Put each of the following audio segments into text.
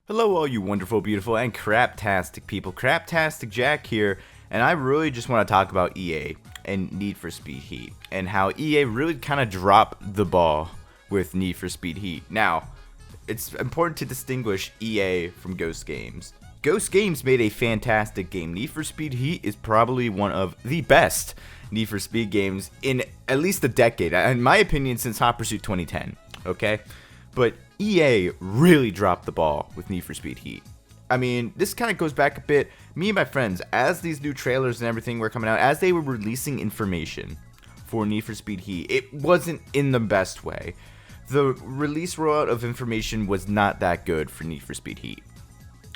Hello all you wonderful, beautiful, and craptastic people. CraptasticJack here, and I really just want to talk about EA and Need for Speed Heat, and how EA really kind of dropped the ball with Need for Speed Heat. Now, it's important to distinguish EA from Ghost Games. Ghost Games made a fantastic game. Need for Speed Heat is probably one of the best Need for Speed games in at least a decade, in my opinion, since Hot Pursuit 2010, okay? But EA really dropped the ball with Need for Speed Heat. I mean, this kind of goes back a bit. Me and my friends, as these new trailers and everything were coming out, as they were releasing information for Need for Speed Heat, it wasn't in the best way. The release rollout of information was not that good for Need for Speed Heat.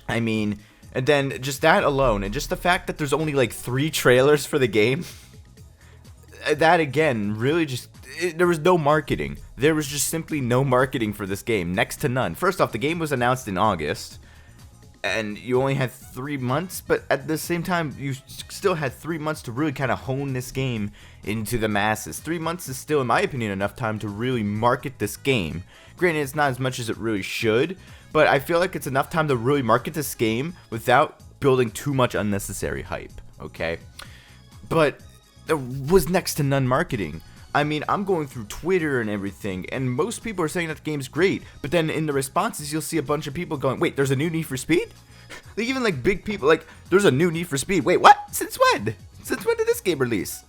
I mean, and then just that alone, and just the fact that there's only like 3 trailers for the game, that again really just there was no marketing. There was just simply no marketing for this game, next to none. First off, the game was announced in August, and you only had 3 months, but at the same time, you still had 3 months to really kind of hone this game into the masses. 3 months is still, in my opinion, enough time to really market this game. Granted, it's not as much as it really should, but I feel like it's enough time to really market this game without building too much unnecessary hype, okay? But there was next to none marketing. I mean, I'm going through Twitter and everything, and most people are saying that the game's great, but then in the responses, you'll see a bunch of people going, wait, there's a new Need for Speed? Like, even like big people, like, there's a new Need for Speed. Wait, what? Since when? Since when did this game release?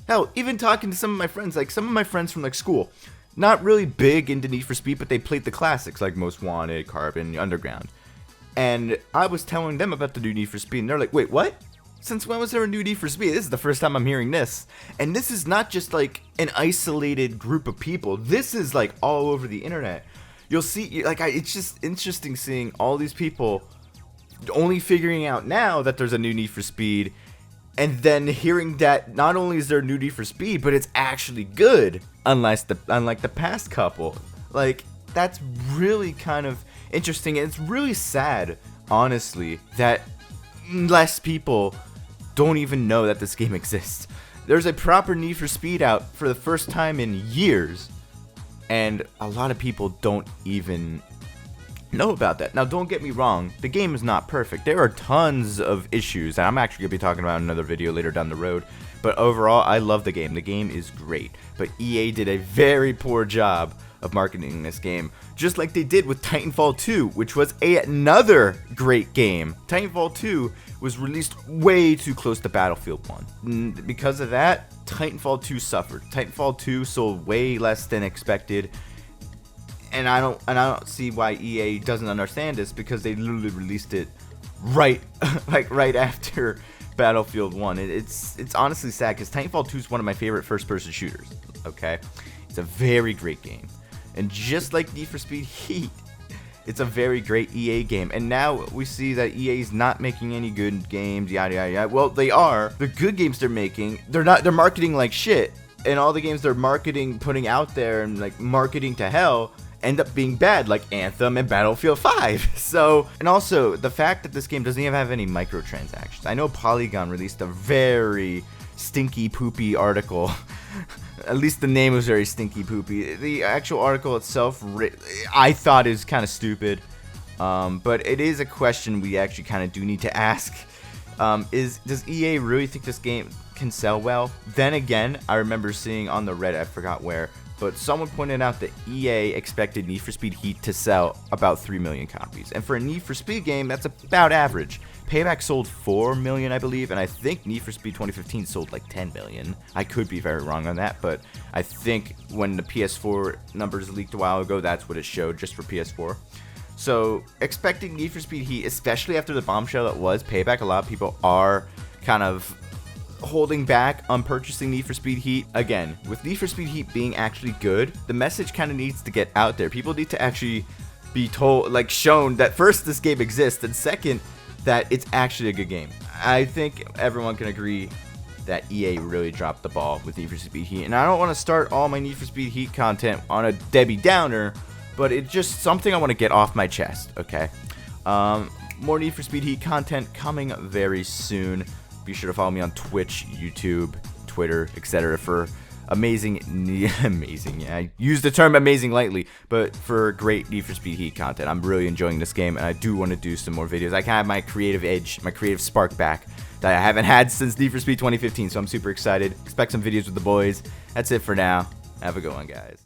Hell, even talking to some of my friends, like some of my friends from like school, not really big into Need for Speed, but they played the classics like Most Wanted, Carbon, Underground. And I was telling them about the new Need for Speed, and they're like, wait, what? Since when was there a new Need for Speed? This is the first time I'm hearing this. And this is not just like an isolated group of people. This is like all over the internet. You'll see, like, it's just interesting seeing all these people only figuring out now that there's a new Need for Speed, and then hearing that not only is there a new Need for Speed, but it's actually good, unlike the past couple. Like, that's really kind of interesting, and it's really sad, honestly, that less people don't even know that this game exists. There's a proper Need for Speed out for the first time in years, and a lot of people don't even know about that. Now, don't get me wrong, the game is not perfect. There are tons of issues, and I'm actually going to be talking about in another video later down the road, but overall, I love the game. The game is great, but EA did a very poor job of marketing this game, just like they did with Titanfall 2, which was another great game. Titanfall 2 was released way too close to Battlefield 1. Because of that, Titanfall 2 suffered. Titanfall 2 sold way less than expected, and I don't see why EA doesn't understand this, because they literally released it right right after Battlefield 1. It's honestly sad, because Titanfall 2 is one of my favorite first-person shooters. Okay, it's a very great game. And just like Need for Speed Heat, it's a very great EA game. And now we see that EA is not making any good games, yada yada yada. Well, they are. The good games they're making, they're marketing like shit. And all the games they're putting out there and like marketing to hell end up being bad, like Anthem and Battlefield 5. So, and also the fact that this game doesn't even have any microtransactions. I know Polygon released a very stinky poopy article. At least the name was very stinky poopy. The actual article itself, I thought is kind of stupid. But it is a question we actually kind of do need to ask. Does EA really think this game can sell well? Then again, I remember seeing on the Reddit, I forgot where, but someone pointed out that EA expected Need for Speed Heat to sell about 3 million copies. And for a Need for Speed game, that's about average. Payback sold 4 million, I believe, and I think Need for Speed 2015 sold like 10 million. I could be very wrong on that, but I think when the PS4 numbers leaked a while ago, that's what it showed, just for PS4. So, expecting Need for Speed Heat, especially after the bombshell that was Payback, a lot of people are kind of holding back on purchasing Need for Speed Heat. Again, with Need for Speed Heat being actually good, the message kind of needs to get out there. People need to actually be told, like, shown that first, this game exists, and second, that it's actually a good game. I think everyone can agree that EA really dropped the ball with Need for Speed Heat. And I don't want to start all my Need for Speed Heat content on a Debbie Downer, but it's just something I want to get off my chest, okay? More Need for Speed Heat content coming very soon. Be sure to follow me on Twitch, YouTube, Twitter, etc. for amazing, yeah, I use the term amazing lightly, but for great Need for Speed Heat content. I'm really enjoying this game, and I do want to do some more videos. I can have my creative edge, my creative spark back that I haven't had since Need for Speed 2015, so I'm super excited. Expect some videos with the boys. That's it for now. Have a good one, guys.